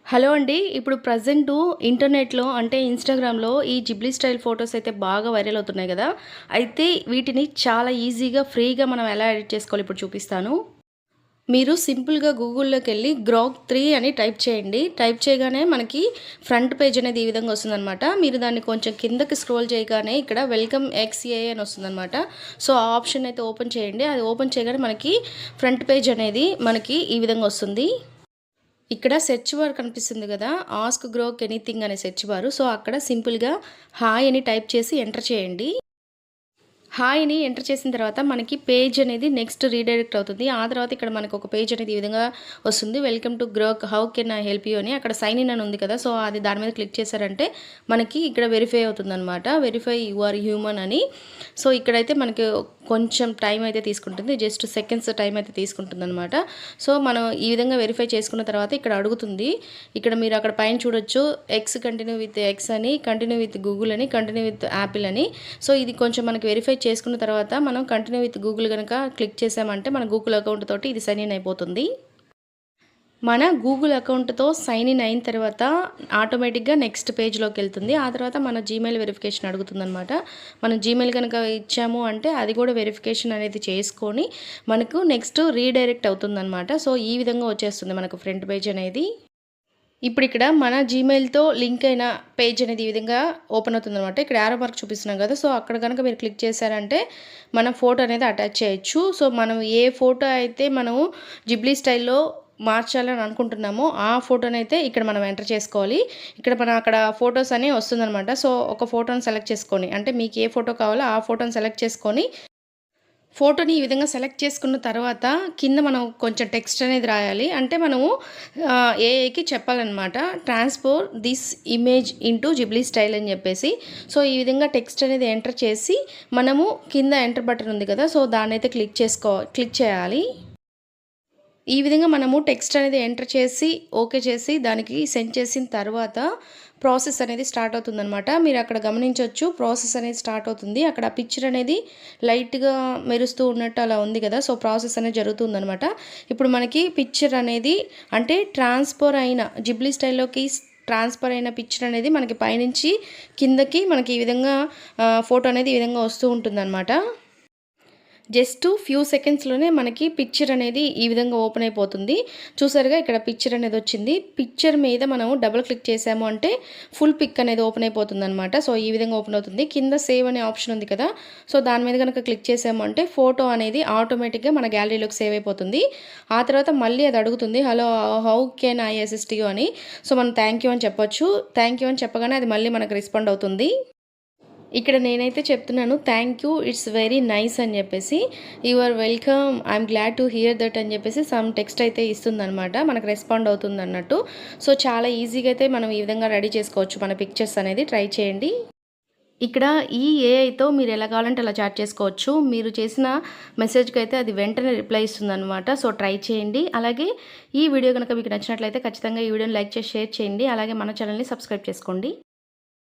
Hello అండి. ఇప్పుడు present ఇంటర్నెట్‌లో అంటే ఇన్‌స్టాగ్రామ్‌లో ఈ జిబ్లీ స్టైల్ ఫోటోస్ అయితే బాగా వైరల్ అవుతున్నాయి గదా! అయితే వీటిని చాలా ఈజీగా, ఫ్రీగా మనం ఎలా ఎడిట్ చేసుకోవాలో ఇప్పుడు చూపిస్తాను. మీరు సింపుల్‌గా గూగుల్‌లోకెళ్ళి గ్రాక్ 3 అని టైప్ చేయండి. టైప్ చేయగానే మనకి ఫ్రంట్ పేజ్ అనేది ఈ విధంగా వస్తుందనమాట. మీరు దాన్ని కొంచెం కిందకి స్క్రోల్ చేయగానే ఇక్కడ వెల్కమ్ ఎక్స్‌ఏఐ అని వస్తుందనమాట. సో, ఆ ఆప్షన్ అయితే ఓపెన్ చేయండి. అది ఓపెన్ చేయగానే మనకి ఫ్రంట్ పేజ్ అనేది మనకి ఈ విధంగా వస్తుంది. ఇక్కడ సెర్చ్ బార్ కనిపిస్తుంది కదా! ఆస్క్ గ్రోక్ ఎనీథింగ్ అనే సెర్చ్ బారు. సో, అక్కడ సింపుల్‌గా హాయ్ అని టైప్ చేసి ఎంటర్ చేయండి. హాయ్‌ని ఎంటర్ చేసిన తర్వాత మనకి పేజ్ అనేది నెక్స్ట్ రీడైరెక్ట్ అవుతుంది. ఆ తర్వాత ఇక్కడ మనకు ఒక పేజ్ అనేది ఈ విధంగా వస్తుంది. Welcome to Grok how can I help you అని అక్కడ సైన్ ఇన్ అని ఉంది కదా! సో, అది దాని మీద క్లిక్ చేశారంటే మనకి ఇక్కడ వెరిఫై అవుతుందనమాట. వెరిఫై యూ ఆర్ హ్యూమన్ అని. సో, ఇక్కడైతే మనకి కొంచెం టైం అయితే తీసుకుంటుంది. జస్ట్ సెకండ్స్ టైం అయితే తీసుకుంటుందనమాట. సో, మనం ఈ విధంగా వెరిఫై చేసుకున్న తర్వాత ఇక్కడ అడుగుతుంది. ఇక్కడ మీరు అక్కడ పైన చూడొచ్చు కంటిన్యూ విత్ ఎక్స్ అని, కంటిన్యూ విత్ గూగుల్ అని, కంటిన్యూ విత్ యాపిల్ అని. సో, ఇది కొంచెం మనకి వెరిఫై చేసుకున్న తర్వాత మనం కంటిన్యూ విత్ గూగుల్ గనక క్లిక్ చేసామంటే మన గూగుల్ అకౌంట్ తోటి ఇది సైన్ ఇన్ అయిపోతుంది. మన గూగుల్ అకౌంట్‌తో సైన్ ఇన్ అయిన తర్వాత ఆటోమేటిక్‌గా నెక్స్ట్ పేజ్‌లోకి వెళ్తుంది. ఆ తర్వాత మన జీమెయిల్ వెరిఫికేషన్ అడుగుతుందనమాట. మనం జీమెయిల్ గనక ఇచ్చాము అంటే అది కూడా వెరిఫికేషన్ అనేది చేసుకొని మనకు నెక్స్ట్ రీడైరెక్ట్ అవుతుందనమాట. సో, ఈ విధంగా వచ్చేస్తుంది మనకు ఫ్రంట్ పేజ్ అనేది. ఇప్పుడు ఇక్కడ మన జీమెయిల్‌తో లింక్ అయిన పేజ్ అనేది ఈ విధంగా ఓపెన్ అవుతుందనమాట. ఇక్కడ యారో మార్క్ చూపిస్తున్నాం కదా! సో, అక్కడ గనక మీరు క్లిక్ చేశారంటే మన ఫోటో అనేది అటాచ్ చేయొచ్చు. సో, మనం ఏ ఫోటో అయితే మనము జిబ్లీ స్టైల్‌లో మార్చాలని అనుకుంటున్నామో ఆ ఫోటోనైతే ఇక్కడ మనం ఎంటర్ చేసుకోవాలి. ఇక్కడ మన అక్కడ ఫోటోస్ అని వస్తుందనమాట. సో, ఒక ఫోటోని సెలెక్ట్ చేసుకొని అంటే మీకు ఏ ఫోటో కావాలో ఆ ఫోటోని సెలెక్ట్ చేసుకొని ఫోటోని ఈ విధంగా సెలెక్ట్ చేసుకున్న తర్వాత కింద మనం కొంచెం టెక్స్ట్ అనేది రాయాలి. అంటే మనము ఏఐకి చెప్పాలన్నమాట. Transform this image into Ghibli style అని చెప్పేసి. సో, ఈ విధంగా టెక్స్ట్ అనేది ఎంటర్ చేసి మనము కింద ఎంటర్ బటన్ ఉంది కదా! సో, దాన్నైతే క్లిక్ చేయాలి. ఈ విధంగా మనము టెక్స్ట్ అనేది ఎంటర్ చేసి, ఓకే చేసి, దానికి సెండ్ చేసిన తర్వాత ప్రాసెస్ అనేది స్టార్ట్ అవుతుందనమాట. మీరు అక్కడ గమనించొచ్చు ప్రాసెస్ అనేది స్టార్ట్ అవుతుంది. అక్కడ పిక్చర్ అనేది లైట్‌గా మెరుస్తూ ఉన్నట్టు అలా ఉంది కదా! సో, ప్రాసెస్ అనేది జరుగుతుందనమాట. ఇప్పుడు మనకి పిక్చర్ అనేది అంటే ట్రాన్స్‌ఫర్ అయిన జిబ్లీ స్టైల్‌లోకి ట్రాన్స్‌ఫర్ అయిన పిక్చర్ అనేది మనకి పైనుంచి కిందకి మనకి ఈ విధంగా ఫోటో అనేది ఈ విధంగా వస్తూ ఉంటుందనమాట. జస్ట్ ఫ్యూ సెకండ్స్‌లోనే మనకి పిక్చర్ అనేది ఈ విధంగా ఓపెన్ అయిపోతుంది. చూసారుగా ఇక్కడ పిక్చర్ అనేది వచ్చింది. పిక్చర్ మీద మనం డబుల్ క్లిక్ చేసాము అంటే ఫుల్ పిక్ అనేది ఓపెన్ అయిపోతుందనమాట. సో, ఈ విధంగా ఓపెన్ అవుతుంది. కింద సేవ్ అనే ఆప్షన్ ఉంది కదా! సో, దాని మీద గనక క్లిక్ చేసాము అంటే ఫోటో అనేది ఆటోమేటిక్‌గా మన గ్యాలరీలోకి సేవ్ అయిపోతుంది. ఆ తర్వాత మళ్ళీ అది అడుగుతుంది. Hello how can I assist you అని. సో, మనం థాంక్ యూ అని చెప్పొచ్చు. థాంక్ యూ అని చెప్పగానే అది మళ్ళీ మనకు రెస్పాండ్ అవుతుంది. ఇక్కడ నేనైతే చెప్తున్నాను thank you it's very nice అని చెప్పేసి you are welcome I'm glad to hear that అని చెప్పేసి సమ్ టెక్స్ట్ అయితే ఇస్తుందనమాట. మనకు రెస్పాండ్ అవుతుంది అన్నట్టు. సో, చాలా ఈజీగా అయితే మనం ఈ విధంగా రెడీ చేసుకోవచ్చు మన పిక్చర్స్ అనేది. ట్రై చేయండి. ఇక్కడ ఈ ఏఐతో మీరు ఎలా కావాలంటే అలా చాట్ చేసుకోవచ్చు. మీరు చేసిన మెసేజ్కి అయితే అది వెంటనే రిప్లై ఇస్తుందనమాట. సో, ట్రై చేయండి. అలాగే ఈ వీడియో కనుక మీకు నచ్చినట్లయితే ఖచ్చితంగా ఈ వీడియోని లైక్ చేసి షేర్ చేయండి. అలాగే మన ఛానల్ని సబ్స్క్రైబ్ చేసుకోండి.